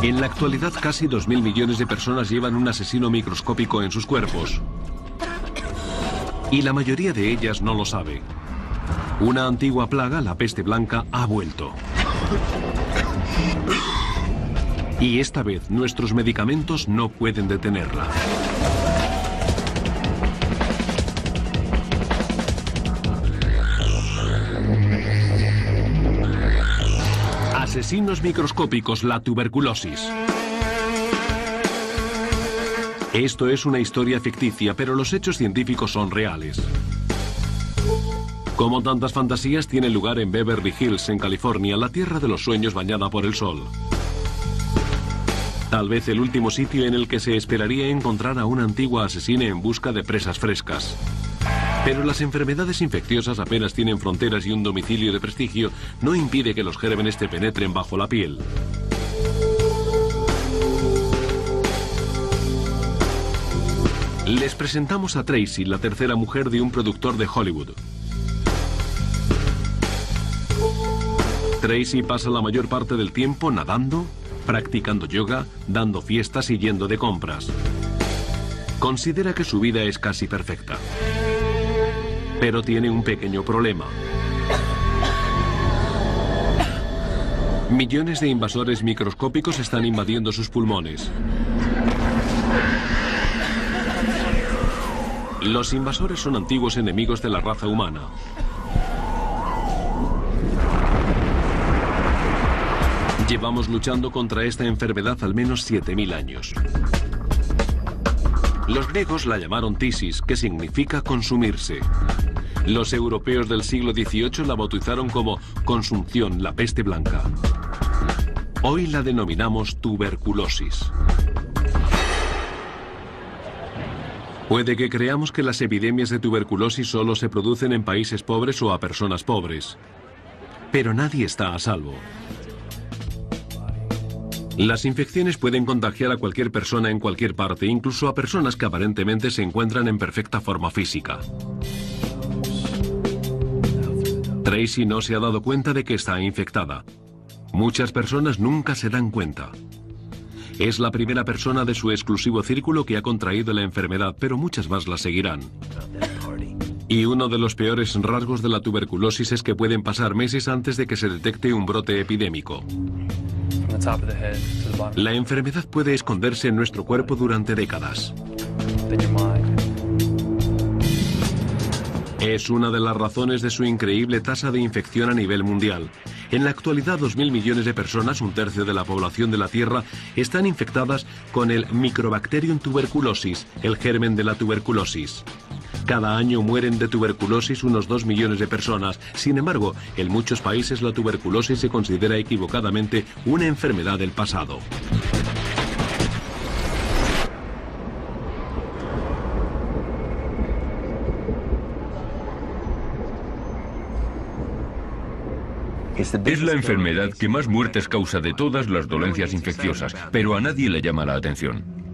En la actualidad, casi 2.000 millones de personas llevan un asesino microscópico en sus cuerpos. Y la mayoría de ellas no lo sabe. Una antigua plaga, la peste blanca, ha vuelto. Y esta vez nuestros medicamentos no pueden detenerla. Asesinos microscópicos, la tuberculosis. Esto es una historia ficticia, pero los hechos científicos son reales. Como tantas fantasías, tiene lugar en Beverly Hills, en California, la tierra de los sueños bañada por el sol. Tal vez el último sitio en el que se esperaría encontrar a una antigua asesina en busca de presas frescas. Pero las enfermedades infecciosas apenas tienen fronteras y un domicilio de prestigio no impide que los gérmenes te penetren bajo la piel. Les presentamos a Tracy, la tercera mujer de un productor de Hollywood. Tracy pasa la mayor parte del tiempo nadando, practicando yoga, dando fiestas y yendo de compras. Considera que su vida es casi perfecta. Pero tiene un pequeño problema. Millones de invasores microscópicos están invadiendo sus pulmones. Los invasores son antiguos enemigos de la raza humana. Llevamos luchando contra esta enfermedad al menos 7.000 años. Los griegos la llamaron tisis, que significa consumirse. Los europeos del siglo XVIII la bautizaron como consunción, la peste blanca. Hoy la denominamos tuberculosis. Puede que creamos que las epidemias de tuberculosis solo se producen en países pobres o a personas pobres. Pero nadie está a salvo. Las infecciones pueden contagiar a cualquier persona en cualquier parte, incluso a personas que aparentemente se encuentran en perfecta forma física. Tracy no se ha dado cuenta de que está infectada. Muchas personas nunca se dan cuenta. Es la primera persona de su exclusivo círculo que ha contraído la enfermedad, pero muchas más la seguirán. Y uno de los peores rasgos de la tuberculosis es que pueden pasar meses antes de que se detecte un brote epidémico. La enfermedad puede esconderse en nuestro cuerpo durante décadas. Es una de las razones de su increíble tasa de infección a nivel mundial. En la actualidad, 2.000 millones de personas, un tercio de la población de la Tierra, están infectadas con el Mycobacterium tuberculosis, el germen de la tuberculosis. Cada año mueren de tuberculosis unos 2 millones de personas. Sin embargo, en muchos países la tuberculosis se considera equivocadamente una enfermedad del pasado. Es la enfermedad que más muertes causa de todas las dolencias infecciosas, pero a nadie le llama la atención.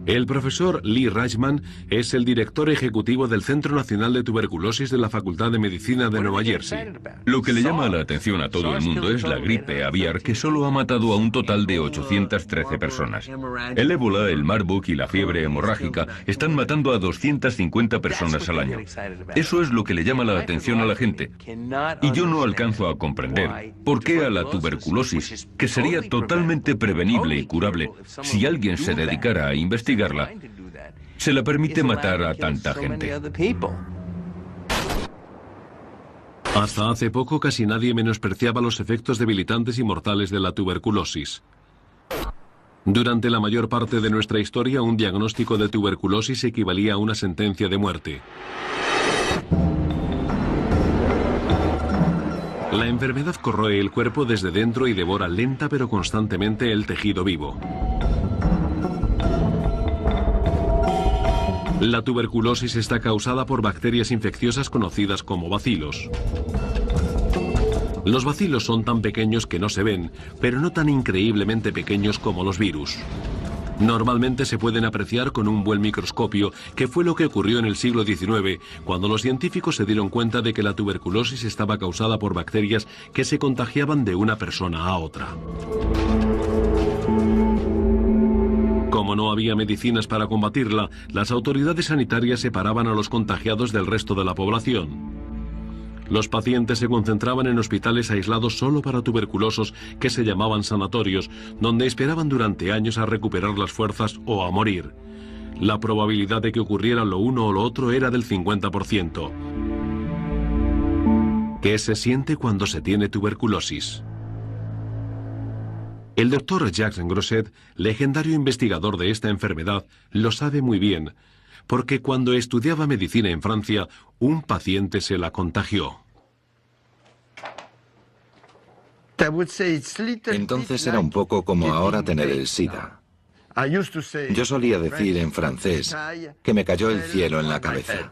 El profesor Lee Reichman es el director ejecutivo del Centro Nacional de Tuberculosis de la Facultad de Medicina de Nueva Jersey. Lo que le llama la atención a todo el mundo es la gripe aviar, que solo ha matado a un total de 813 personas. El ébola, el Marburg y la fiebre hemorrágica están matando a 250 personas al año. Eso es lo que le llama la atención a la gente. Y yo no alcanzo a comprender por qué a la tuberculosis, que sería totalmente prevenible y curable si alguien se dedicara a investigarla, se le permite matar a tanta gente. Hasta hace poco casi nadie menospreciaba los efectos debilitantes y mortales de la tuberculosis. Durante la mayor parte de nuestra historia, un diagnóstico de tuberculosis equivalía a una sentencia de muerte. La enfermedad corroe el cuerpo desde dentro y devora lenta pero constantemente el tejido vivo. La tuberculosis está causada por bacterias infecciosas conocidas como bacilos. Los bacilos son tan pequeños que no se ven, pero no tan increíblemente pequeños como los virus. Normalmente se pueden apreciar con un buen microscopio, que fue lo que ocurrió en el siglo XIX, cuando los científicos se dieron cuenta de que la tuberculosis estaba causada por bacterias que se contagiaban de una persona a otra. Como no había medicinas para combatirla, las autoridades sanitarias separaban a los contagiados del resto de la población. Los pacientes se concentraban en hospitales aislados solo para tuberculosos que se llamaban sanatorios, donde esperaban durante años a recuperar las fuerzas o a morir. La probabilidad de que ocurriera lo uno o lo otro era del 50%. ¿Qué se siente cuando se tiene tuberculosis? El doctor Jacques Grosset, legendario investigador de esta enfermedad, lo sabe muy bien, porque cuando estudiaba medicina en Francia, un paciente se la contagió. Entonces era un poco como ahora tener el SIDA. Yo solía decir en francés que me cayó el cielo en la cabeza.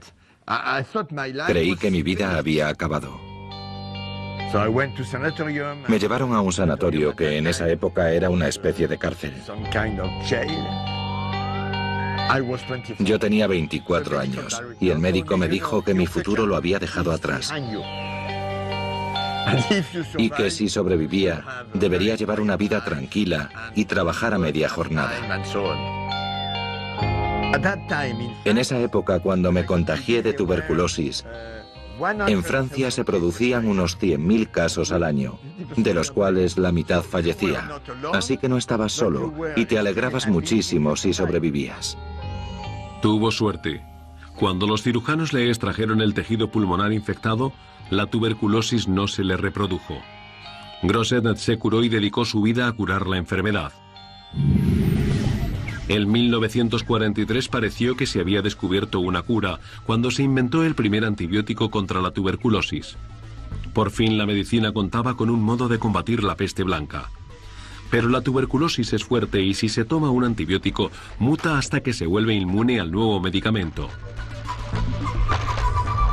Creí que mi vida había acabado. Me llevaron a un sanatorio que en esa época era una especie de cárcel. Yo tenía 24 años y el médico me dijo que mi futuro lo había dejado atrás y que si sobrevivía debería llevar una vida tranquila y trabajar a media jornada. En esa época, cuando me contagié de tuberculosis, en Francia se producían unos 100.000 casos al año, de los cuales la mitad fallecía. Así que no estabas solo y te alegrabas muchísimo si sobrevivías. Tuvo suerte. Cuando los cirujanos le extrajeron el tejido pulmonar infectado, la tuberculosis no se le reprodujo. Grosset se curó y dedicó su vida a curar la enfermedad. En 1943 pareció que se había descubierto una cura, cuando se inventó el primer antibiótico contra la tuberculosis. Por fin la medicina contaba con un modo de combatir la peste blanca. Pero la tuberculosis es fuerte y si se toma un antibiótico, muta hasta que se vuelve inmune al nuevo medicamento.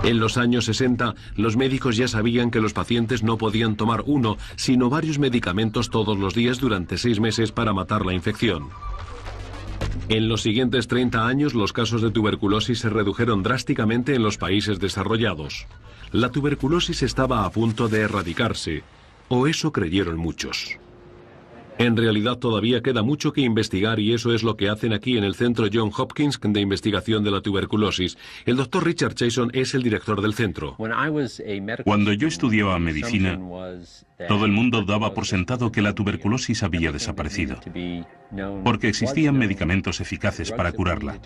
En los años 60, los médicos ya sabían que los pacientes no podían tomar uno, sino varios medicamentos todos los días durante 6 meses para matar la infección. En los siguientes 30 años, los casos de tuberculosis se redujeron drásticamente en los países desarrollados. La tuberculosis estaba a punto de erradicarse, o eso creyeron muchos. En realidad todavía queda mucho que investigar y eso es lo que hacen aquí en el Centro Johns Hopkins de Investigación de la Tuberculosis. El doctor Richard Chason es el director del centro. Cuando yo estudiaba medicina, todo el mundo daba por sentado que la tuberculosis había desaparecido, porque existían medicamentos eficaces para curarla.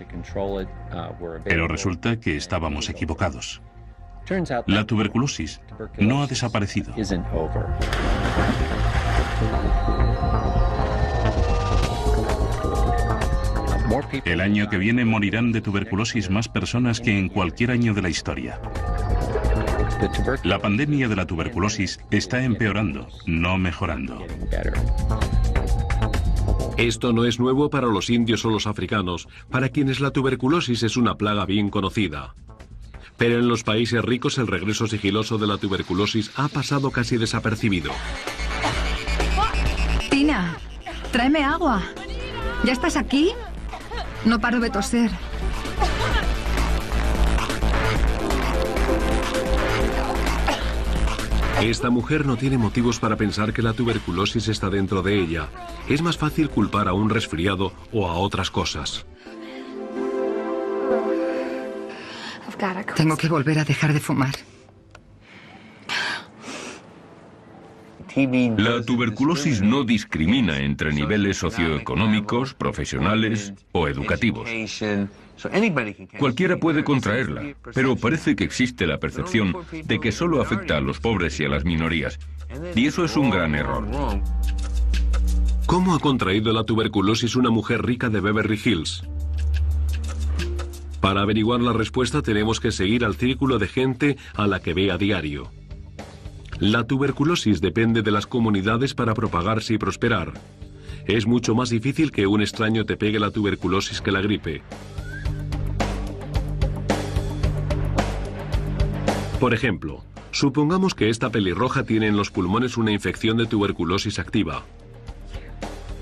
Pero resulta que estábamos equivocados. La tuberculosis no ha desaparecido. El año que viene morirán de tuberculosis más personas que en cualquier año de la historia. La pandemia de la tuberculosis está empeorando, no mejorando. Esto no es nuevo para los indios o los africanos, para quienes la tuberculosis es una plaga bien conocida. Pero en los países ricos el regreso sigiloso de la tuberculosis ha pasado casi desapercibido. Tina, tráeme agua. ¿Ya estás aquí? No paro de toser. Esta mujer no tiene motivos para pensar que la tuberculosis está dentro de ella. Es más fácil culpar a un resfriado o a otras cosas. Tengo que volver a dejar de fumar. La tuberculosis no discrimina entre niveles socioeconómicos, profesionales o educativos. Cualquiera puede contraerla, pero parece que existe la percepción de que solo afecta a los pobres y a las minorías. Y eso es un gran error. ¿Cómo ha contraído la tuberculosis una mujer rica de Beverly Hills? Para averiguar la respuesta tenemos que seguir al círculo de gente a la que ve a diario. La tuberculosis depende de las comunidades para propagarse y prosperar. Es mucho más difícil que un extraño te pegue la tuberculosis que la gripe. Por ejemplo, supongamos que esta pelirroja tiene en los pulmones una infección de tuberculosis activa.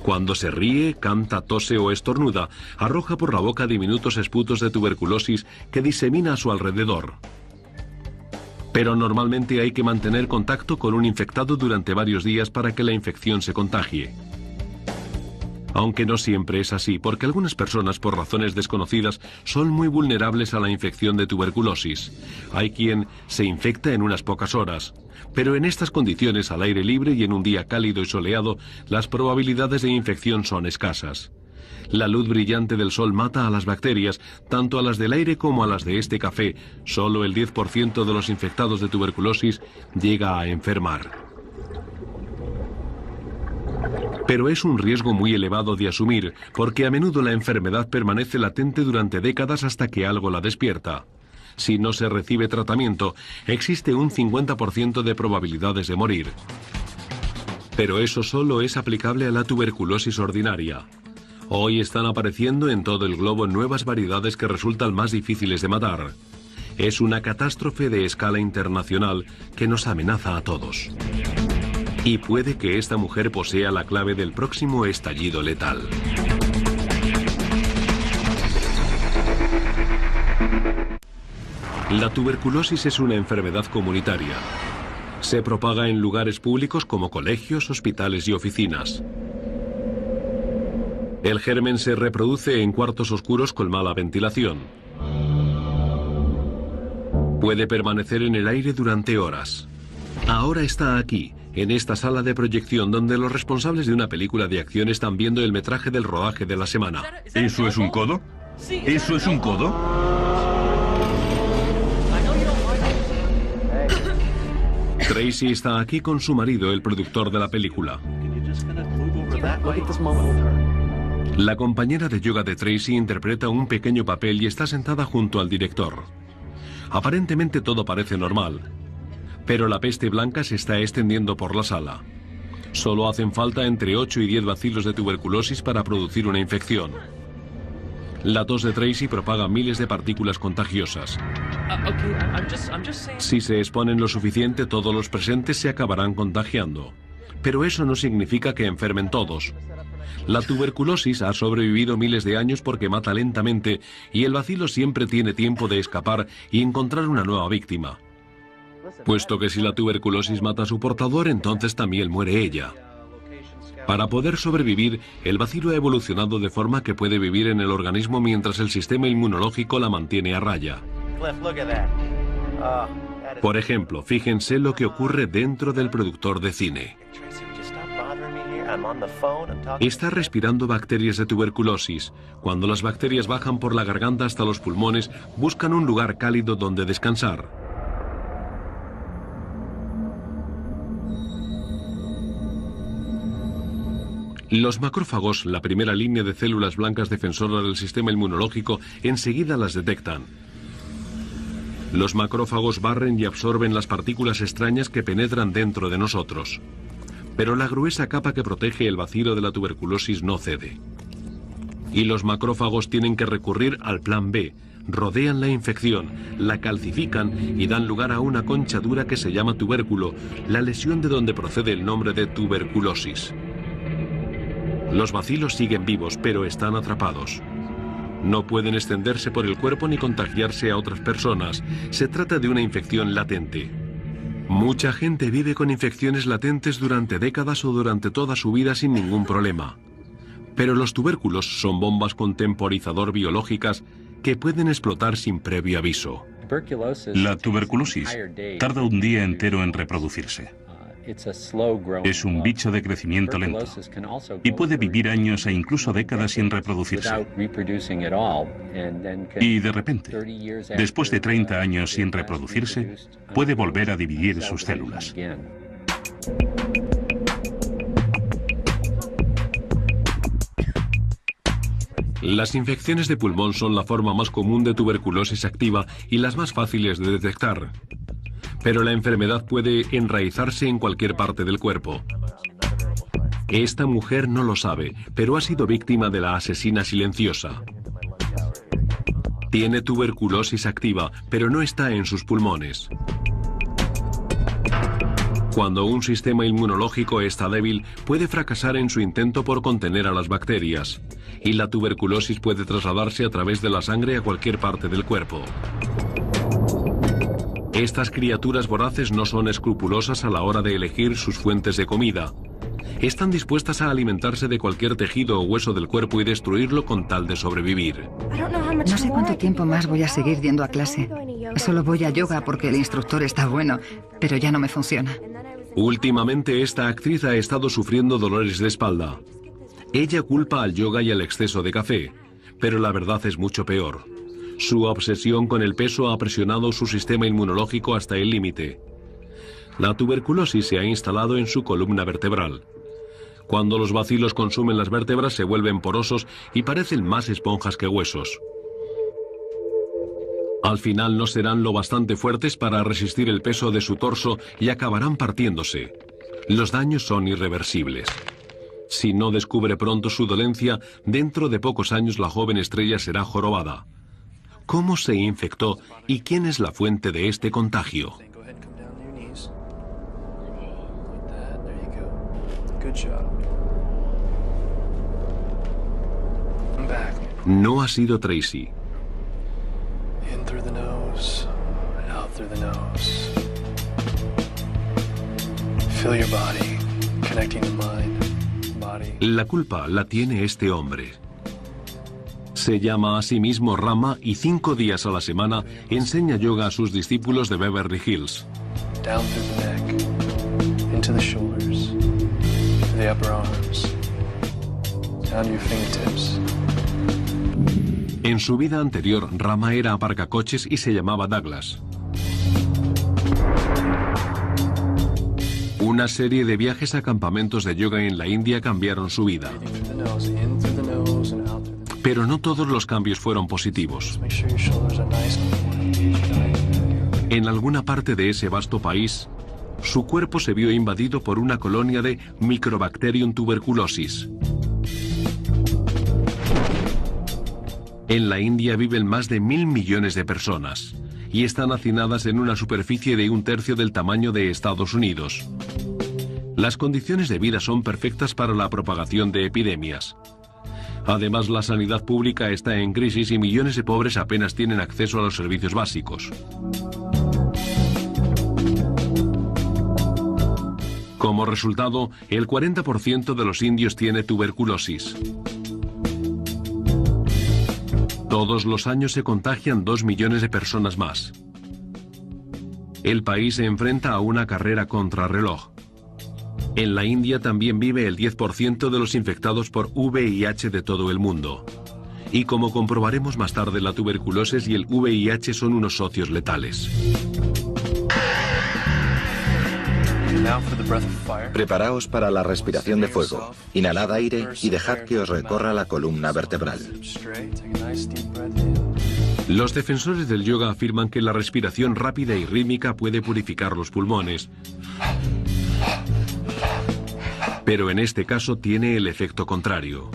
Cuando se ríe, canta, tose o estornuda, arroja por la boca diminutos esputos de tuberculosis que disemina a su alrededor. Pero normalmente hay que mantener contacto con un infectado durante varios días para que la infección se contagie. Aunque no siempre es así, porque algunas personas, por razones desconocidas, son muy vulnerables a la infección de tuberculosis. Hay quien se infecta en unas pocas horas. Pero en estas condiciones, al aire libre y en un día cálido y soleado, las probabilidades de infección son escasas. La luz brillante del sol mata a las bacterias, tanto a las del aire como a las de este café. Solo el 10% de los infectados de tuberculosis llega a enfermar. Pero es un riesgo muy elevado de asumir, porque a menudo la enfermedad permanece latente durante décadas hasta que algo la despierta. Si no se recibe tratamiento, existe un 50% de probabilidades de morir. Pero eso solo es aplicable a la tuberculosis ordinaria. Hoy están apareciendo en todo el globo nuevas variedades que resultan más difíciles de matar. Es una catástrofe de escala internacional que nos amenaza a todos. Y puede que esta mujer posea la clave del próximo estallido letal. La tuberculosis es una enfermedad comunitaria. Se propaga en lugares públicos como colegios, hospitales y oficinas. El germen se reproduce en cuartos oscuros con mala ventilación. Puede permanecer en el aire durante horas. Ahora está aquí, en esta sala de proyección donde los responsables de una película de acción están viendo el metraje del rodaje de la semana. ¿Eso es un codo? ¿Eso es un codo? Tracy está aquí con su marido, el productor de la película. La compañera de yoga de Tracy interpreta un pequeño papel y está sentada junto al director. Aparentemente todo parece normal, pero la peste blanca se está extendiendo por la sala. Solo hacen falta entre 8 y 10 bacilos de tuberculosis para producir una infección. La tos de Tracy propaga miles de partículas contagiosas. Si se exponen lo suficiente, todos los presentes se acabarán contagiando. Pero eso no significa que enfermen todos. La tuberculosis ha sobrevivido miles de años porque mata lentamente y el bacilo siempre tiene tiempo de escapar y encontrar una nueva víctima. Puesto que si la tuberculosis mata a su portador, entonces también muere ella. Para poder sobrevivir, el bacilo ha evolucionado de forma que puede vivir en el organismo mientras el sistema inmunológico la mantiene a raya. Por ejemplo, fíjense lo que ocurre dentro del productor de cine. Está respirando bacterias de tuberculosis. Cuando las bacterias bajan por la garganta hasta los pulmones, buscan un lugar cálido donde descansar. Los macrófagos, la primera línea de células blancas defensoras del sistema inmunológico, enseguida las detectan. Los macrófagos barren y absorben las partículas extrañas que penetran dentro de nosotros. Pero la gruesa capa que protege el bacilo de la tuberculosis no cede. Y los macrófagos tienen que recurrir al plan B. Rodean la infección, la calcifican y dan lugar a una concha dura que se llama tubérculo, la lesión de donde procede el nombre de tuberculosis. Los bacilos siguen vivos, pero están atrapados. No pueden extenderse por el cuerpo ni contagiarse a otras personas. Se trata de una infección latente. Mucha gente vive con infecciones latentes durante décadas o durante toda su vida sin ningún problema. Pero los tubérculos son bombas con temporizador biológicas que pueden explotar sin previo aviso. La tuberculosis tarda un día entero en reproducirse. Es un bicho de crecimiento lento y puede vivir años e incluso décadas sin reproducirse. Y de repente, después de 30 años sin reproducirse, puede volver a dividir sus células. Las infecciones de pulmón son la forma más común de tuberculosis activa y las más fáciles de detectar. Pero la enfermedad puede enraizarse en cualquier parte del cuerpo. Esta mujer no lo sabe, pero ha sido víctima de la asesina silenciosa. Tiene tuberculosis activa, pero no está en sus pulmones. Cuando un sistema inmunológico está débil, puede fracasar en su intento por contener a las bacterias, y la tuberculosis puede trasladarse a través de la sangre a cualquier parte del cuerpo. Estas criaturas voraces no son escrupulosas a la hora de elegir sus fuentes de comida. Están dispuestas a alimentarse de cualquier tejido o hueso del cuerpo y destruirlo con tal de sobrevivir. No sé cuánto tiempo más voy a seguir yendo a clase. Solo voy a yoga porque el instructor está bueno, pero ya no me funciona. Últimamente esta actriz ha estado sufriendo dolores de espalda. Ella culpa al yoga y al exceso de café, pero la verdad es mucho peor. Su obsesión con el peso ha presionado su sistema inmunológico hasta el límite. La tuberculosis se ha instalado en su columna vertebral. Cuando los bacilos consumen las vértebras se vuelven porosos y parecen más esponjas que huesos. Al final no serán lo bastante fuertes para resistir el peso de su torso y acabarán partiéndose. Los daños son irreversibles. Si no descubre pronto su dolencia, dentro de pocos años la joven estrella será jorobada. ¿Cómo se infectó y quién es la fuente de este contagio? No ha sido Tracy. La culpa la tiene este hombre. Se llama a sí mismo Rama y 5 días a la semana enseña yoga a sus discípulos de Beverly Hills. En su vida anterior, Rama era aparcacoches y se llamaba Douglas. Una serie de viajes a campamentos de yoga en la India cambiaron su vida. Pero no todos los cambios fueron positivos. En alguna parte de ese vasto país, su cuerpo se vio invadido por una colonia de Microbacterium tuberculosis. En la India viven más de 1.000 millones de personas y están hacinadas en una superficie de 1/3 del tamaño de Estados Unidos. Las condiciones de vida son perfectas para la propagación de epidemias. Además, la sanidad pública está en crisis y millones de pobres apenas tienen acceso a los servicios básicos. Como resultado, el 40% de los indios tiene tuberculosis. Todos los años se contagian 2 millones de personas más. El país se enfrenta a una carrera contrarreloj. En la India también vive el 10% de los infectados por VIH de todo el mundo. Y como comprobaremos más tarde, la tuberculosis y el VIH son unos socios letales. Preparaos para la respiración de fuego. Inhalad aire y dejad que os recorra la columna vertebral. Los defensores del yoga afirman que la respiración rápida y rítmica puede purificar los pulmones. Pero en este caso tiene el efecto contrario.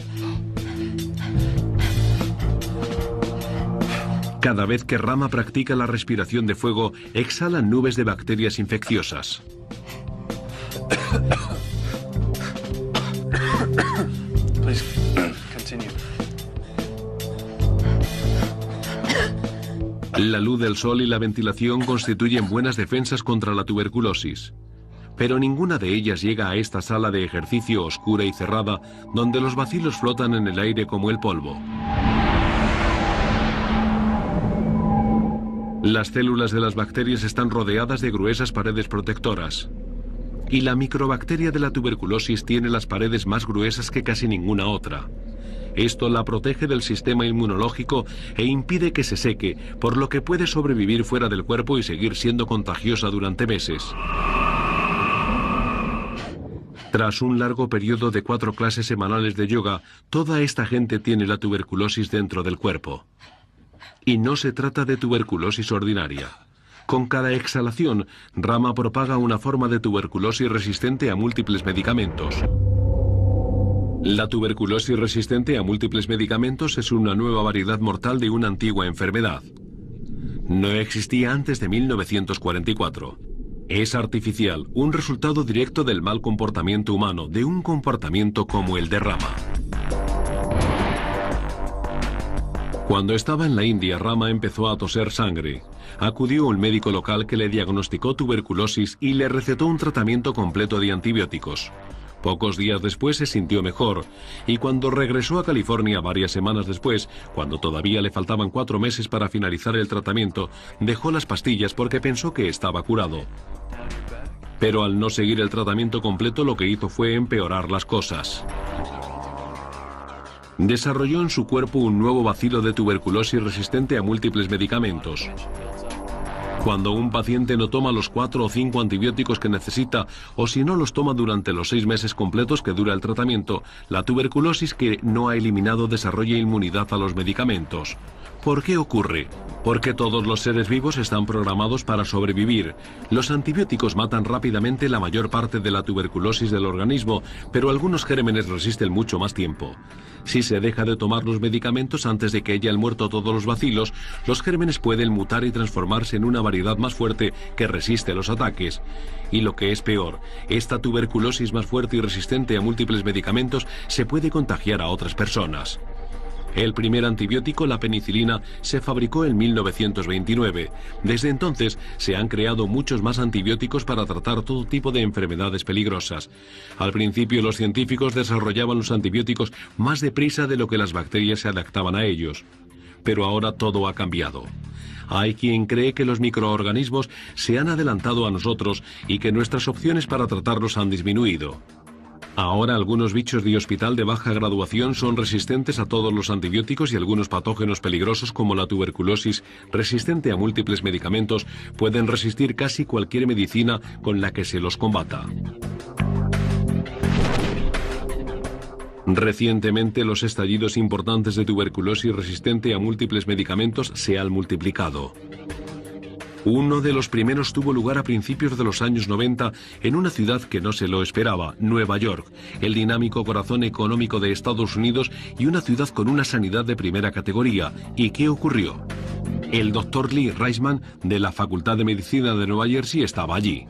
Cada vez que Rama practica la respiración de fuego, exhalan nubes de bacterias infecciosas. La luz del sol y la ventilación constituyen buenas defensas contra la tuberculosis. Pero ninguna de ellas llega a esta sala de ejercicio oscura y cerrada, donde los bacilos flotan en el aire como el polvo. Las células de las bacterias están rodeadas de gruesas paredes protectoras. Y la microbacteria de la tuberculosis tiene las paredes más gruesas que casi ninguna otra. Esto la protege del sistema inmunológico e impide que se seque, por lo que puede sobrevivir fuera del cuerpo y seguir siendo contagiosa durante meses. Tras un largo periodo de 4 clases semanales de yoga, toda esta gente tiene la tuberculosis dentro del cuerpo. Y no se trata de tuberculosis ordinaria. Con cada exhalación, Rama propaga una forma de tuberculosis resistente a múltiples medicamentos. La tuberculosis resistente a múltiples medicamentos es una nueva variedad mortal de una antigua enfermedad. No existía antes de 1944. Es artificial, un resultado directo del mal comportamiento humano, de un comportamiento como el de Rama. Cuando estaba en la India, Rama empezó a toser sangre. Acudió a un médico local que le diagnosticó tuberculosis y le recetó un tratamiento completo de antibióticos. Pocos días después se sintió mejor, y cuando regresó a California varias semanas después, cuando todavía le faltaban 4 meses para finalizar el tratamiento, dejó las pastillas porque pensó que estaba curado. Pero al no seguir el tratamiento completo, lo que hizo fue empeorar las cosas. Desarrolló en su cuerpo un nuevo bacilo de tuberculosis resistente a múltiples medicamentos. Cuando un paciente no toma los 4 o 5 antibióticos que necesita, o si no los toma durante los 6 meses completos que dura el tratamiento, la tuberculosis que no ha eliminado desarrolla inmunidad a los medicamentos. ¿Por qué ocurre? Porque todos los seres vivos están programados para sobrevivir. Los antibióticos matan rápidamente la mayor parte de la tuberculosis del organismo, pero algunos gérmenes resisten mucho más tiempo. Si se deja de tomar los medicamentos antes de que hayan muerto todos los bacilos, los gérmenes pueden mutar y transformarse en una variedad más fuerte que resiste los ataques. Y lo que es peor, esta tuberculosis más fuerte y resistente a múltiples medicamentos se puede contagiar a otras personas. El primer antibiótico, la penicilina, se fabricó en 1929. Desde entonces se han creado muchos más antibióticos para tratar todo tipo de enfermedades peligrosas. Al principio los científicos desarrollaban los antibióticos más deprisa de lo que las bacterias se adaptaban a ellos. Pero ahora todo ha cambiado. Hay quien cree que los microorganismos se han adelantado a nosotros y que nuestras opciones para tratarlos han disminuido. Ahora algunos bichos de hospital de baja graduación son resistentes a todos los antibióticos y algunos patógenos peligrosos como la tuberculosis, resistente a múltiples medicamentos, pueden resistir casi cualquier medicina con la que se los combata. Recientemente los estallidos importantes de tuberculosis resistente a múltiples medicamentos se han multiplicado. Uno de los primeros tuvo lugar a principios de los años 90 en una ciudad que no se lo esperaba, Nueva York, el dinámico corazón económico de Estados Unidos y una ciudad con una sanidad de primera categoría. ¿Y qué ocurrió? El Dr. Lee Reisman de la Facultad de Medicina de Nueva Jersey estaba allí.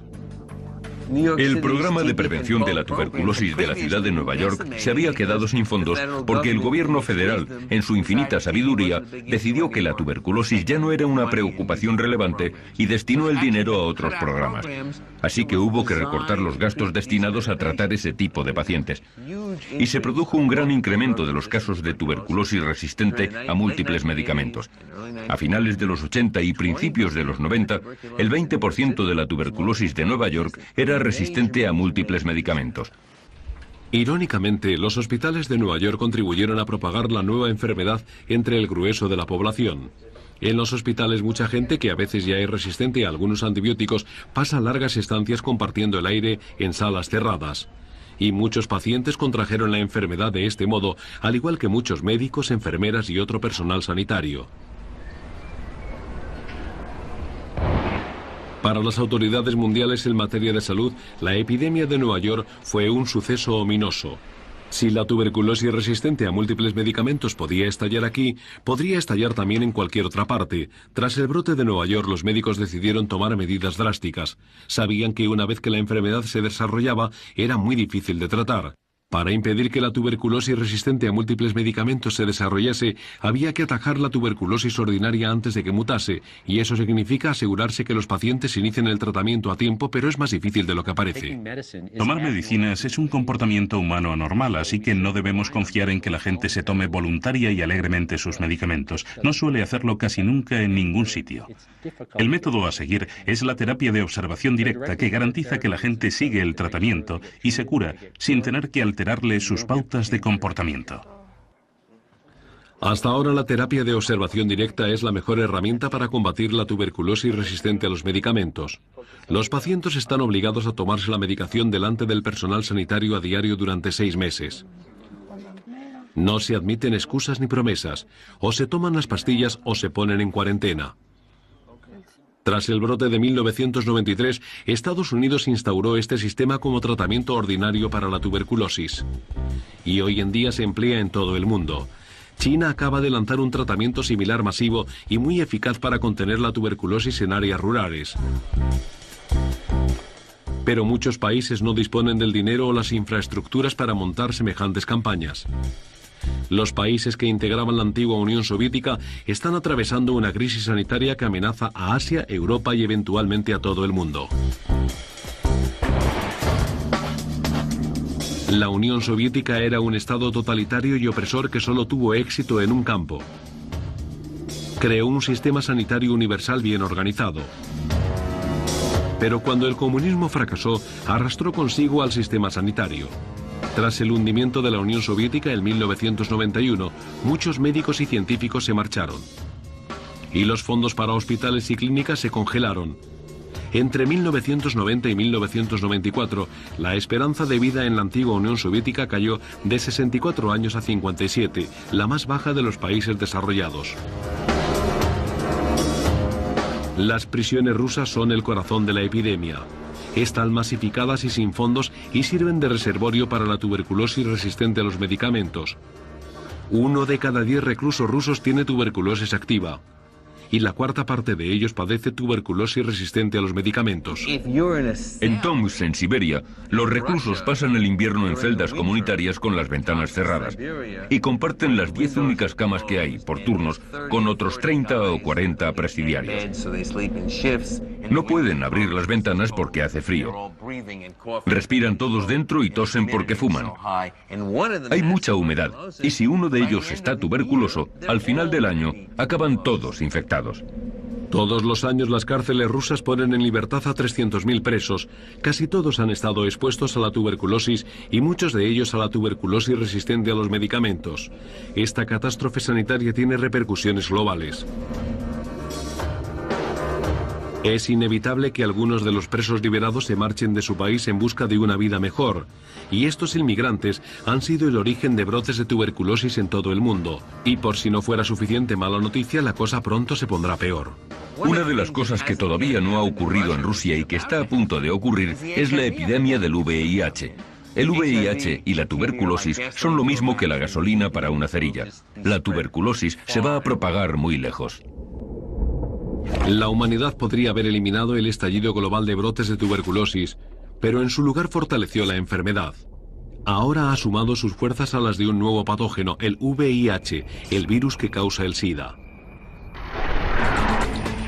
El programa de prevención de la tuberculosis de la ciudad de Nueva York se había quedado sin fondos porque el gobierno federal, en su infinita sabiduría, decidió que la tuberculosis ya no era una preocupación relevante y destinó el dinero a otros programas. Así que hubo que recortar los gastos destinados a tratar ese tipo de pacientes. Y se produjo un gran incremento de los casos de tuberculosis resistente a múltiples medicamentos. A finales de los 80 y principios de los 90, el 20% de la tuberculosis de Nueva York era resistente a múltiples medicamentos. Irónicamente, los hospitales de Nueva York contribuyeron a propagar la nueva enfermedad entre el grueso de la población. En los hospitales mucha gente que a veces ya es resistente a algunos antibióticos pasa largas estancias compartiendo el aire en salas cerradas. Y muchos pacientes contrajeron la enfermedad de este modo, al igual que muchos médicos, enfermeras y otro personal sanitario. Para las autoridades mundiales en materia de salud, la epidemia de Nueva York fue un suceso ominoso. Si la tuberculosis resistente a múltiples medicamentos podía estallar aquí, podría estallar también en cualquier otra parte. Tras el brote de Nueva York, los médicos decidieron tomar medidas drásticas. Sabían que una vez que la enfermedad se desarrollaba, era muy difícil de tratar. Para impedir que la tuberculosis resistente a múltiples medicamentos se desarrollase, había que atajar la tuberculosis ordinaria antes de que mutase, y eso significa asegurarse que los pacientes inicien el tratamiento a tiempo, pero es más difícil de lo que parece. Tomar medicinas es un comportamiento humano anormal, así que no debemos confiar en que la gente se tome voluntaria y alegremente sus medicamentos. No suele hacerlo casi nunca en ningún sitio. El método a seguir es la terapia de observación directa, que garantiza que la gente sigue el tratamiento y se cura sin tener que alterarle sus pautas de comportamiento. Hasta ahora la terapia de observación directa es la mejor herramienta para combatir la tuberculosis resistente a los medicamentos. Los pacientes están obligados a tomarse la medicación delante del personal sanitario a diario durante 6 meses. No se admiten excusas ni promesas. O se toman las pastillas o se ponen en cuarentena. Tras el brote de 1993, Estados Unidos instauró este sistema como tratamiento ordinario para la tuberculosis. Y hoy en día se emplea en todo el mundo. China acaba de lanzar un tratamiento similar masivo y muy eficaz para contener la tuberculosis en áreas rurales. Pero muchos países no disponen del dinero o las infraestructuras para montar semejantes campañas. Los países que integraban la antigua Unión Soviética están atravesando una crisis sanitaria que amenaza a Asia, Europa y eventualmente a todo el mundo. La Unión Soviética era un estado totalitario y opresor que solo tuvo éxito en un campo. Creó un sistema sanitario universal bien organizado. Pero cuando el comunismo fracasó, arrastró consigo al sistema sanitario. Tras el hundimiento de la Unión Soviética en 1991, muchos médicos y científicos se marcharon. Y los fondos para hospitales y clínicas se congelaron. Entre 1990 y 1994, la esperanza de vida en la antigua Unión Soviética cayó de 64 años a 57, la más baja de los países desarrollados. Las prisiones rusas son el corazón de la epidemia. Están masificadas y sin fondos y sirven de reservorio para la tuberculosis resistente a los medicamentos. 1 de cada 10 reclusos rusos tiene tuberculosis activa. Y la cuarta parte de ellos padece tuberculosis resistente a los medicamentos. En Tomsk, en Siberia, los reclusos pasan el invierno en celdas comunitarias con las ventanas cerradas y comparten las 10 únicas camas que hay, por turnos, con otros 30 o 40 presidiarios. No pueden abrir las ventanas porque hace frío. Respiran todos dentro y tosen porque fuman. Hay mucha humedad y si uno de ellos está tuberculoso, al final del año acaban todos infectados. Todos los años las cárceles rusas ponen en libertad a 300.000 presos. Casi todos han estado expuestos a la tuberculosis y muchos de ellos a la tuberculosis resistente a los medicamentos. Esta catástrofe sanitaria tiene repercusiones globales. Es inevitable que algunos de los presos liberados se marchen de su país en busca de una vida mejor. Y estos inmigrantes han sido el origen de brotes de tuberculosis en todo el mundo. Y por si no fuera suficiente mala noticia, la cosa pronto se pondrá peor. Una de las cosas que todavía no ha ocurrido en Rusia y que está a punto de ocurrir es la epidemia del VIH. El VIH y la tuberculosis son lo mismo que la gasolina para una cerilla. La tuberculosis se va a propagar muy lejos. La humanidad podría haber eliminado el estallido global de brotes de tuberculosis, pero en su lugar fortaleció la enfermedad. Ahora ha sumado sus fuerzas a las de un nuevo patógeno, el VIH, el virus que causa el SIDA.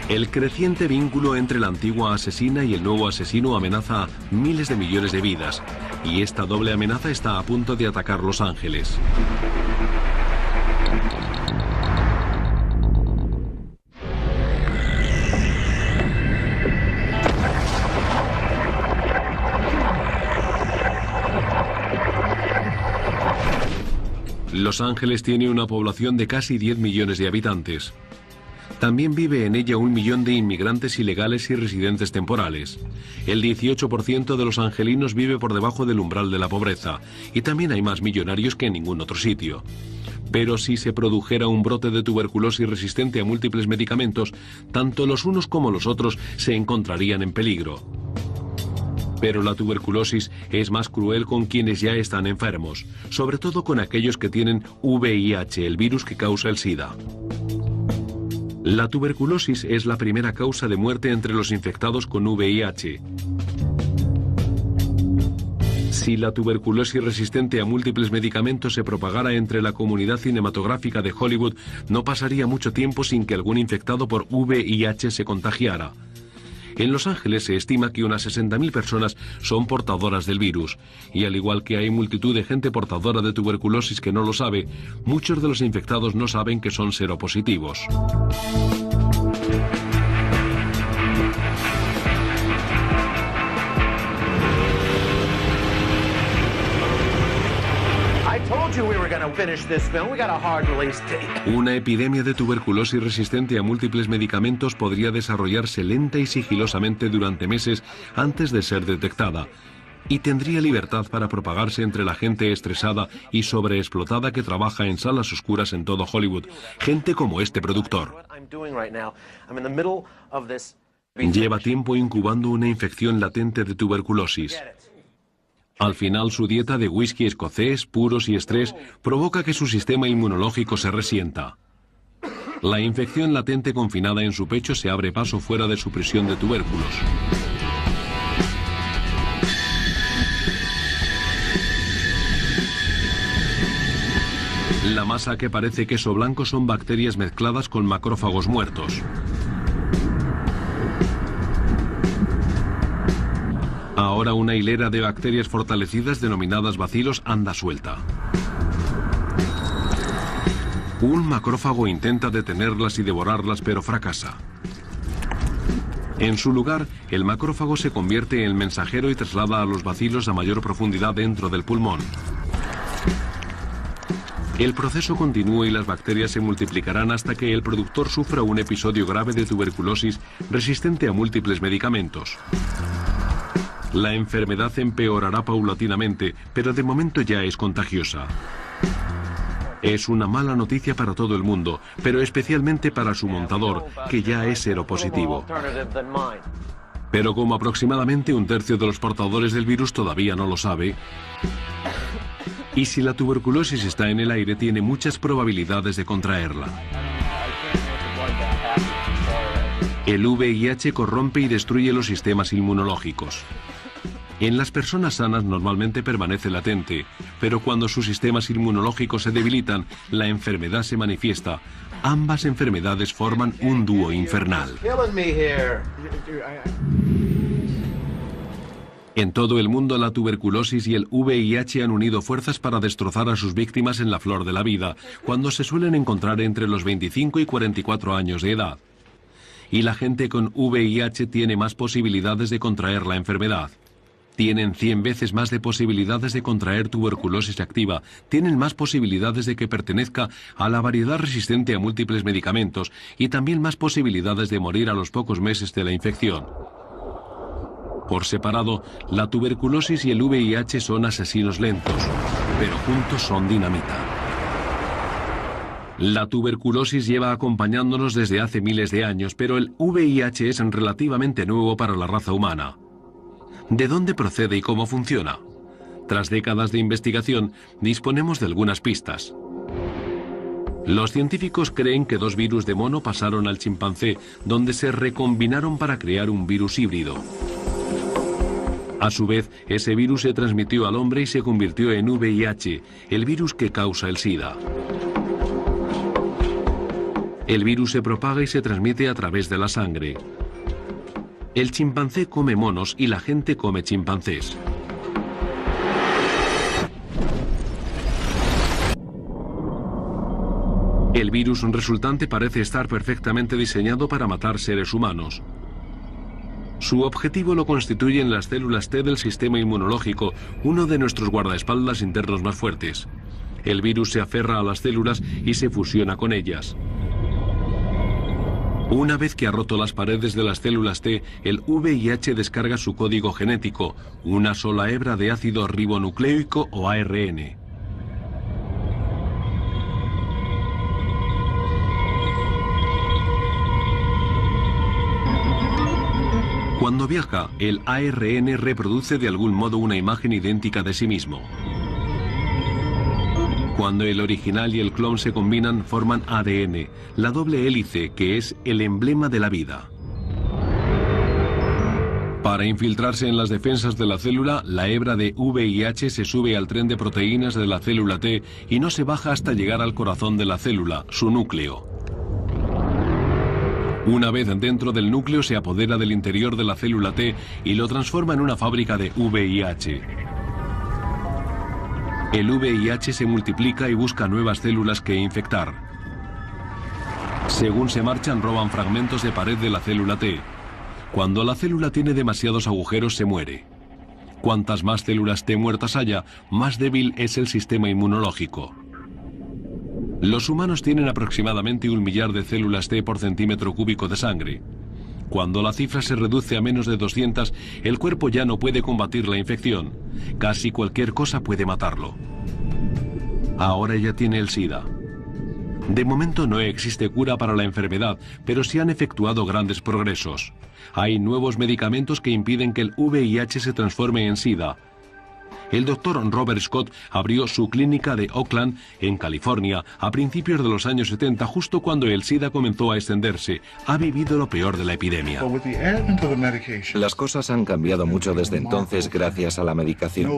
El creciente vínculo entre la antigua asesina y el nuevo asesino amenaza a miles de millones de vidas, y esta doble amenaza está a punto de atacar Los Ángeles. Los Ángeles tiene una población de casi 10 millones de habitantes. También vive en ella 1 millón de inmigrantes ilegales y residentes temporales. El 18% de los angelinos vive por debajo del umbral de la pobreza, y también hay más millonarios que en ningún otro sitio. Pero si se produjera un brote de tuberculosis resistente a múltiples medicamentos, tanto los unos como los otros se encontrarían en peligro. Pero la tuberculosis es más cruel con quienes ya están enfermos, sobre todo con aquellos que tienen VIH, el virus que causa el SIDA. La tuberculosis es la primera causa de muerte entre los infectados con VIH. Si la tuberculosis resistente a múltiples medicamentos se propagara entre la comunidad cinematográfica de Hollywood, no pasaría mucho tiempo sin que algún infectado por VIH se contagiara. En Los Ángeles se estima que unas 60.000 personas son portadoras del virus, y al igual que hay multitud de gente portadora de tuberculosis que no lo sabe, muchos de los infectados no saben que son seropositivos. Una epidemia de tuberculosis resistente a múltiples medicamentos podría desarrollarse lenta y sigilosamente durante meses antes de ser detectada, y tendría libertad para propagarse entre la gente estresada y sobreexplotada que trabaja en salas oscuras en todo Hollywood, gente como este productor. Lleva tiempo incubando una infección latente de tuberculosis. Al final, su dieta de whisky escocés, puros y estrés provoca que su sistema inmunológico se resienta. La infección latente confinada en su pecho se abre paso fuera de su prisión de tubérculos. La masa que parece queso blanco son bacterias mezcladas con macrófagos muertos. Ahora una hilera de bacterias fortalecidas denominadas bacilos anda suelta. Un macrófago intenta detenerlas y devorarlas, pero fracasa. En su lugar, el macrófago se convierte en mensajero y traslada a los bacilos a mayor profundidad dentro del pulmón. El proceso continúa y las bacterias se multiplicarán hasta que el productor sufra un episodio grave de tuberculosis resistente a múltiples medicamentos. La enfermedad empeorará paulatinamente, pero de momento ya es contagiosa. Es una mala noticia para todo el mundo, pero especialmente para su montador, que ya es seropositivo. Pero como aproximadamente un tercio de los portadores del virus todavía no lo sabe, y si la tuberculosis está en el aire, tiene muchas probabilidades de contraerla. El VIH corrompe y destruye los sistemas inmunológicos. En las personas sanas normalmente permanece latente, pero cuando sus sistemas inmunológicos se debilitan, la enfermedad se manifiesta. Ambas enfermedades forman un dúo infernal. En todo el mundo, la tuberculosis y el VIH han unido fuerzas para destrozar a sus víctimas en la flor de la vida, cuando se suelen encontrar entre los 25 y 44 años de edad. Y la gente con VIH tiene más posibilidades de contraer la enfermedad. Tienen 100 veces más de posibilidades de contraer tuberculosis activa, tienen más posibilidades de que pertenezca a la variedad resistente a múltiples medicamentos y también más posibilidades de morir a los pocos meses de la infección. Por separado, la tuberculosis y el VIH son asesinos lentos, pero juntos son dinamita. La tuberculosis lleva acompañándonos desde hace miles de años, pero el VIH es relativamente nuevo para la raza humana. ¿De dónde procede y cómo funciona? Tras décadas de investigación, disponemos de algunas pistas. Los científicos creen que dos virus de mono pasaron al chimpancé, donde se recombinaron para crear un virus híbrido. A su vez, ese virus se transmitió al hombre y se convirtió en VIH, el virus que causa el SIDA. El virus se propaga y se transmite a través de la sangre. El chimpancé come monos y la gente come chimpancés. El virus resultante parece estar perfectamente diseñado para matar seres humanos. Su objetivo lo constituyen las células T del sistema inmunológico, uno de nuestros guardaespaldas internos más fuertes. El virus se aferra a las células y se fusiona con ellas. Una vez que ha roto las paredes de las células T, el VIH descarga su código genético, una sola hebra de ácido ribonucleico o ARN. Cuando viaja, el ARN reproduce de algún modo una imagen idéntica de sí mismo. Cuando el original y el clon se combinan, forman ADN, la doble hélice que es el emblema de la vida. Para infiltrarse en las defensas de la célula, la hebra de VIH se sube al tren de proteínas de la célula T y no se baja hasta llegar al corazón de la célula, su núcleo. Una vez dentro del núcleo, se apodera del interior de la célula T y lo transforma en una fábrica de VIH. El VIH se multiplica y busca nuevas células que infectar. Según se marchan, roban fragmentos de pared de la célula T. Cuando la célula tiene demasiados agujeros, se muere. Cuantas más células T muertas haya, más débil es el sistema inmunológico. Los humanos tienen aproximadamente 1 millar de células T por centímetro cúbico de sangre. Cuando la cifra se reduce a menos de 200, el cuerpo ya no puede combatir la infección. Casi cualquier cosa puede matarlo. Ahora ya tiene el SIDA. De momento no existe cura para la enfermedad, pero se han efectuado grandes progresos. Hay nuevos medicamentos que impiden que el VIH se transforme en SIDA. El doctor Robert Scott abrió su clínica de Oakland, en California, a principios de los años 70, justo cuando el SIDA comenzó a extenderse. Ha vivido lo peor de la epidemia. Las cosas han cambiado mucho desde entonces gracias a la medicación.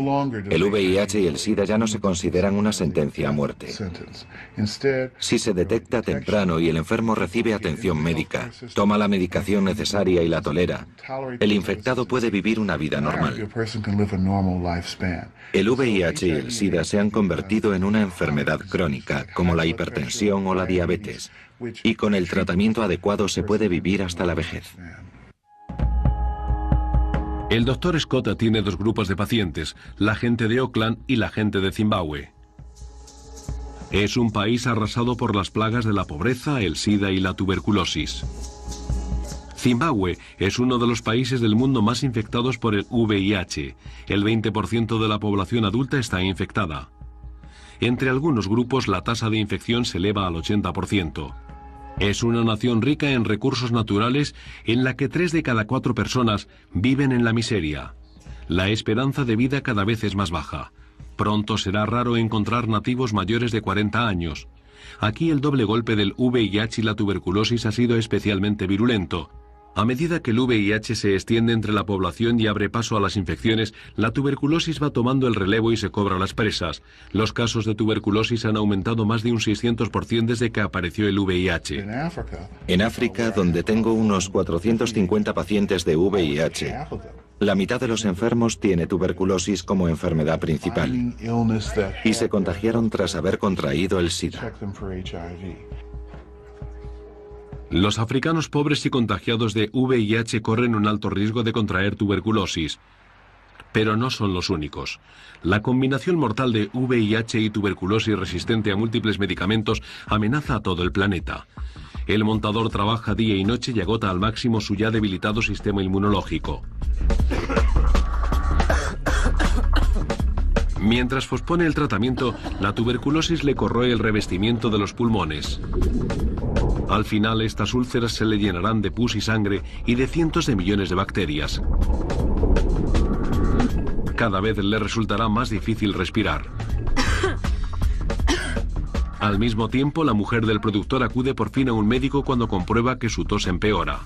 El VIH y el SIDA ya no se consideran una sentencia a muerte. Si se detecta temprano y el enfermo recibe atención médica, toma la medicación necesaria y la tolera, el infectado puede vivir una vida normal. El VIH y el SIDA se han convertido en una enfermedad crónica, como la hipertensión o la diabetes, y con el tratamiento adecuado se puede vivir hasta la vejez. El doctor Scott tiene dos grupos de pacientes, la gente de Oakland y la gente de Zimbabue. Es un país arrasado por las plagas de la pobreza, el SIDA y la tuberculosis. Zimbabue es uno de los países del mundo más infectados por el VIH. El 20% de la población adulta está infectada. Entre algunos grupos la tasa de infección se eleva al 80%. Es una nación rica en recursos naturales en la que 3 de cada 4 personas viven en la miseria. La esperanza de vida cada vez es más baja. Pronto será raro encontrar nativos mayores de 40 años. Aquí el doble golpe del VIH y la tuberculosis ha sido especialmente virulento. A medida que el VIH se extiende entre la población y abre paso a las infecciones, la tuberculosis va tomando el relevo y se cobra las presas. Los casos de tuberculosis han aumentado más de un 600% desde que apareció el VIH. En África, donde tengo unos 450 pacientes de VIH, la mitad de los enfermos tiene tuberculosis como enfermedad principal y se contagiaron tras haber contraído el SIDA. Los africanos pobres y contagiados de VIH corren un alto riesgo de contraer tuberculosis. Pero no son los únicos. La combinación mortal de VIH y tuberculosis resistente a múltiples medicamentos amenaza a todo el planeta. El montador trabaja día y noche y agota al máximo su ya debilitado sistema inmunológico. Mientras pospone el tratamiento, la tuberculosis le corroe el revestimiento de los pulmones. Al final, estas úlceras se le llenarán de pus y sangre y de cientos de millones de bacterias. Cada vez le resultará más difícil respirar. Al mismo tiempo, la mujer del productor acude por fin a un médico cuando comprueba que su tos empeora.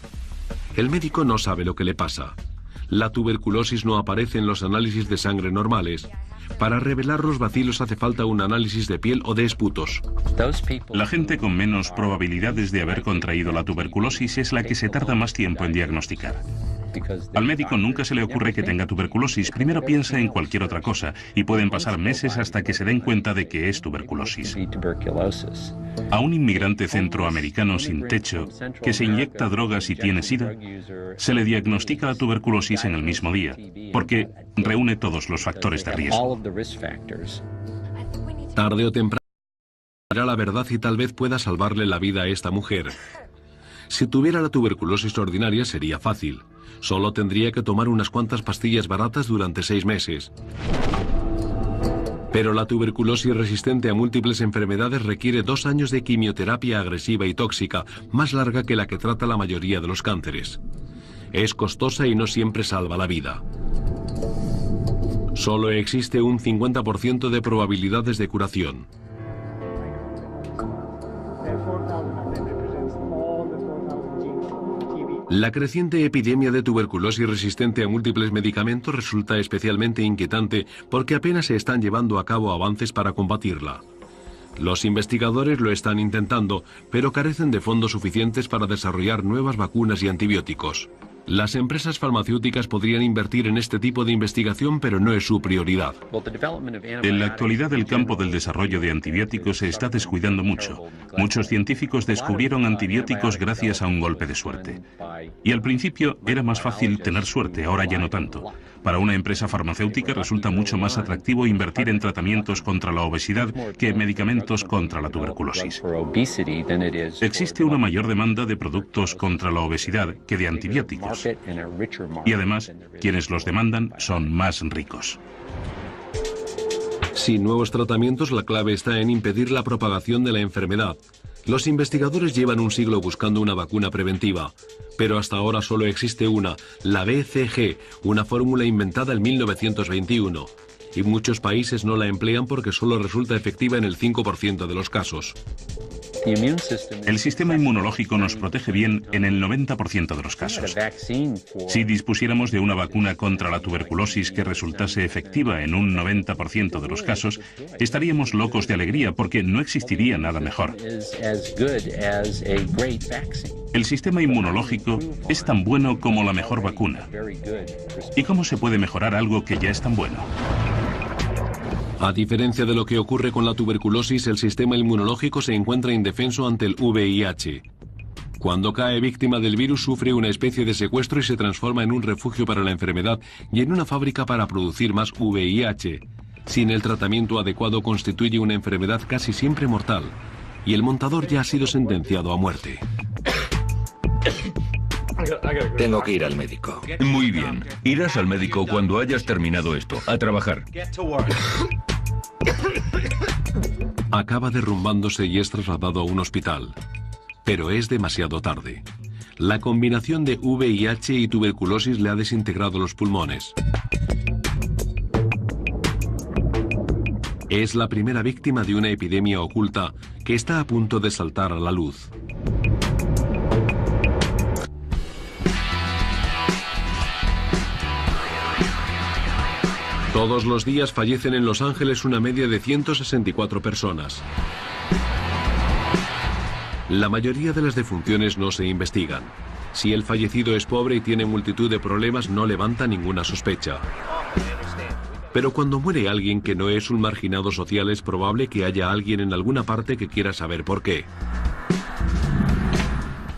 El médico no sabe lo que le pasa. La tuberculosis no aparece en los análisis de sangre normales. Para revelar los bacilos hace falta un análisis de piel o de esputos. La gente con menos probabilidades de haber contraído la tuberculosis es la que se tarda más tiempo en diagnosticar. Al médico nunca se le ocurre que tenga tuberculosis, primero piensa en cualquier otra cosa y pueden pasar meses hasta que se den cuenta de que es tuberculosis. A un inmigrante centroamericano sin techo que se inyecta drogas y tiene SIDA, se le diagnostica la tuberculosis en el mismo día, porque reúne todos los factores de riesgo. Tarde o temprano dirá la verdad y tal vez pueda salvarle la vida a esta mujer. Si tuviera la tuberculosis ordinaria sería fácil. Solo tendría que tomar unas cuantas pastillas baratas durante 6 meses. Pero la tuberculosis resistente a múltiples enfermedades requiere 2 años de quimioterapia agresiva y tóxica, más larga que la que trata la mayoría de los cánceres. Es costosa y no siempre salva la vida. Solo existe un 50% de probabilidades de curación. La creciente epidemia de tuberculosis resistente a múltiples medicamentos resulta especialmente inquietante porque apenas se están llevando a cabo avances para combatirla. Los investigadores lo están intentando, pero carecen de fondos suficientes para desarrollar nuevas vacunas y antibióticos. Las empresas farmacéuticas podrían invertir en este tipo de investigación, pero no es su prioridad. En la actualidad, el campo del desarrollo de antibióticos se está descuidando mucho. Muchos científicos descubrieron antibióticos gracias a un golpe de suerte. Y al principio era más fácil tener suerte, ahora ya no tanto. Para una empresa farmacéutica resulta mucho más atractivo invertir en tratamientos contra la obesidad que en medicamentos contra la tuberculosis. Existe una mayor demanda de productos contra la obesidad que de antibióticos. Y además, quienes los demandan son más ricos. Sin nuevos tratamientos, la clave está en impedir la propagación de la enfermedad. Los investigadores llevan un siglo buscando una vacuna preventiva, pero hasta ahora solo existe una, la BCG, una fórmula inventada en 1921. y muchos países no la emplean porque solo resulta efectiva en el 5% de los casos. El sistema inmunológico nos protege bien en el 90% de los casos. Si dispusiéramos de una vacuna contra la tuberculosis que resultase efectiva en un 90% de los casos, estaríamos locos de alegría porque no existiría nada mejor. El sistema inmunológico es tan bueno como la mejor vacuna. ¿Y cómo se puede mejorar algo que ya es tan bueno? A diferencia de lo que ocurre con la tuberculosis, el sistema inmunológico se encuentra indefenso ante el VIH. Cuando cae víctima del virus, sufre una especie de secuestro y se transforma en un refugio para la enfermedad y en una fábrica para producir más VIH. Sin el tratamiento adecuado, constituye una enfermedad casi siempre mortal, y el montador ya ha sido sentenciado a muerte. Tengo que ir al médico. Muy bien. Irás al médico cuando hayas terminado esto. A trabajar. Acaba derrumbándose y es trasladado a un hospital. Pero es demasiado tarde. La combinación de VIH y tuberculosis le ha desintegrado los pulmones. Es la primera víctima de una epidemia oculta que está a punto de saltar a la luz. Todos los días fallecen en Los Ángeles una media de 164 personas. La mayoría de las defunciones no se investigan. Si el fallecido es pobre y tiene multitud de problemas, no levanta ninguna sospecha. Pero cuando muere alguien que no es un marginado social, es probable que haya alguien en alguna parte que quiera saber por qué.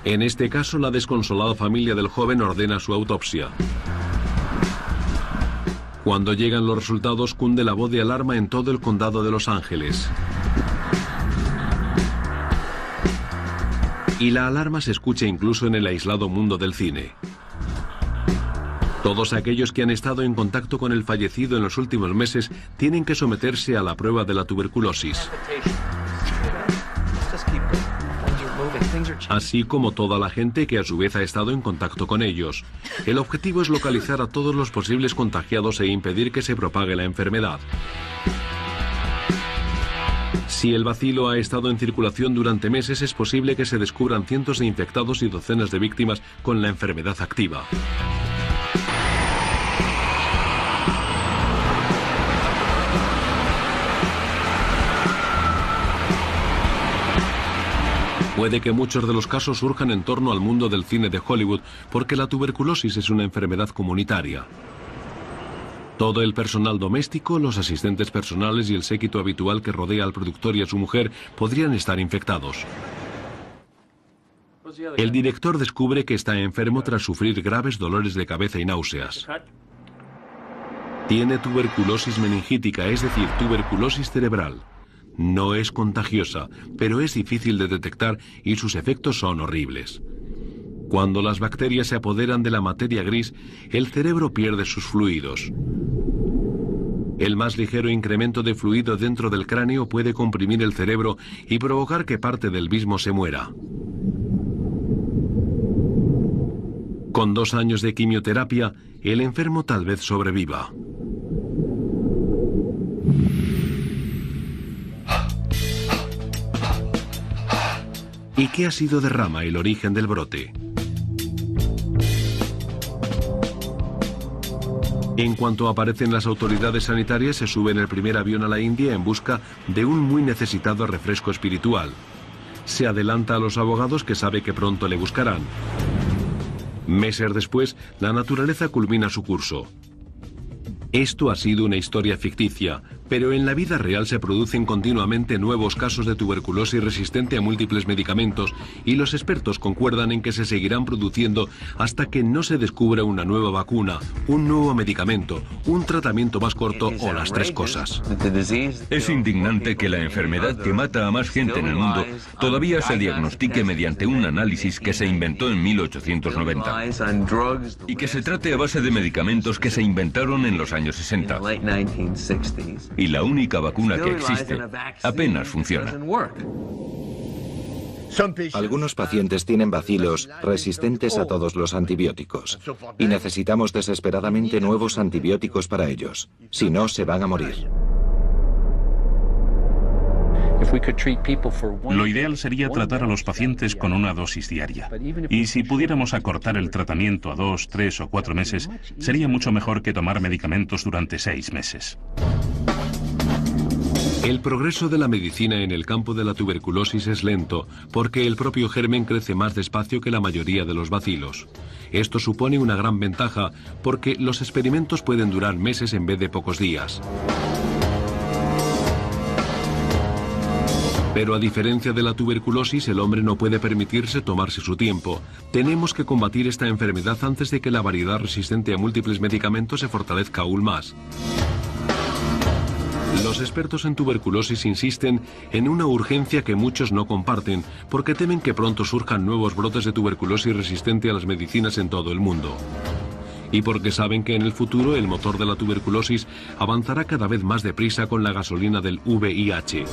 En este caso, la desconsolada familia del joven ordena su autopsia. Cuando llegan los resultados, cunde la voz de alarma en todo el condado de Los Ángeles. Y la alarma se escucha incluso en el aislado mundo del cine. Todos aquellos que han estado en contacto con el fallecido en los últimos meses tienen que someterse a la prueba de la tuberculosis. Así como toda la gente que a su vez ha estado en contacto con ellos. El objetivo es localizar a todos los posibles contagiados e impedir que se propague la enfermedad. Si el bacilo ha estado en circulación durante meses, es posible que se descubran cientos de infectados y docenas de víctimas con la enfermedad activa. Puede que muchos de los casos surjan en torno al mundo del cine de Hollywood, porque la tuberculosis es una enfermedad comunitaria. Todo el personal doméstico, los asistentes personales y el séquito habitual que rodea al productor y a su mujer podrían estar infectados. El director descubre que está enfermo tras sufrir graves dolores de cabeza y náuseas. Tiene tuberculosis meningítica, es decir, tuberculosis cerebral. No es contagiosa, pero es difícil de detectar y sus efectos son horribles. Cuando las bacterias se apoderan de la materia gris, el cerebro pierde sus fluidos. El más ligero incremento de fluido dentro del cráneo puede comprimir el cerebro y provocar que parte del mismo se muera. Con 2 años de quimioterapia, el enfermo tal vez sobreviva. ¿Y qué ha sido de Rama el origen del brote? En cuanto aparecen las autoridades sanitarias, se sube en el primer avión a la India en busca de un muy necesitado refresco espiritual. Se adelanta a los abogados que sabe que pronto le buscarán. Meses después, la naturaleza culmina su curso. Esto ha sido una historia ficticia, pero en la vida real se producen continuamente nuevos casos de tuberculosis resistente a múltiples medicamentos y los expertos concuerdan en que se seguirán produciendo hasta que no se descubra una nueva vacuna, un nuevo medicamento, un tratamiento más corto o las 3 cosas. Es indignante que la enfermedad que mata a más gente en el mundo todavía se diagnostique mediante un análisis que se inventó en 1890 y que se trate a base de medicamentos que se inventaron en los años 60. Y la única vacuna que existe apenas funciona. Algunos pacientes tienen bacilos resistentes a todos los antibióticos y necesitamos desesperadamente nuevos antibióticos para ellos. Si no, se van a morir. Lo ideal sería tratar a los pacientes con una dosis diaria. Y si pudiéramos acortar el tratamiento a 2, 3 o 4 meses, sería mucho mejor que tomar medicamentos durante 6 meses. El progreso de la medicina en el campo de la tuberculosis es lento, porque el propio germen crece más despacio que la mayoría de los bacilos. Esto supone una gran ventaja, porque los experimentos pueden durar meses en vez de pocos días. Pero a diferencia de la tuberculosis, el hombre no puede permitirse tomarse su tiempo. Tenemos que combatir esta enfermedad antes de que la variedad resistente a múltiples medicamentos se fortalezca aún más. Los expertos en tuberculosis insisten en una urgencia que muchos no comparten, porque temen que pronto surjan nuevos brotes de tuberculosis resistente a las medicinas en todo el mundo. Y porque saben que en el futuro el motor de la tuberculosis avanzará cada vez más deprisa con la gasolina del VIH.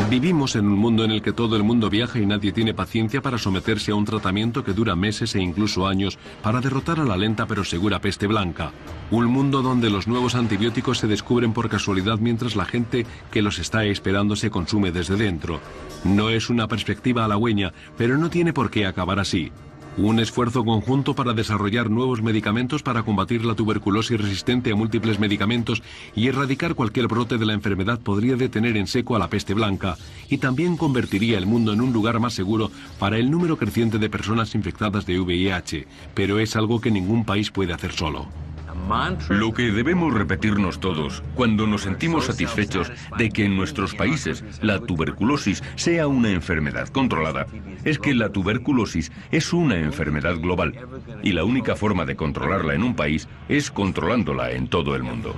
Vivimos en un mundo en el que todo el mundo viaja y nadie tiene paciencia para someterse a un tratamiento que dura meses e incluso años para derrotar a la lenta pero segura peste blanca. Un mundo donde los nuevos antibióticos se descubren por casualidad mientras la gente que los está esperando se consume desde dentro. No es una perspectiva halagüeña, pero no tiene por qué acabar así. Un esfuerzo conjunto para desarrollar nuevos medicamentos para combatir la tuberculosis resistente a múltiples medicamentos y erradicar cualquier brote de la enfermedad podría detener en seco a la peste blanca y también convertiría el mundo en un lugar más seguro para el número creciente de personas infectadas de VIH, pero es algo que ningún país puede hacer solo. Lo que debemos repetirnos todos cuando nos sentimos satisfechos de que en nuestros países la tuberculosis sea una enfermedad controlada es que la tuberculosis es una enfermedad global y la única forma de controlarla en un país es controlándola en todo el mundo.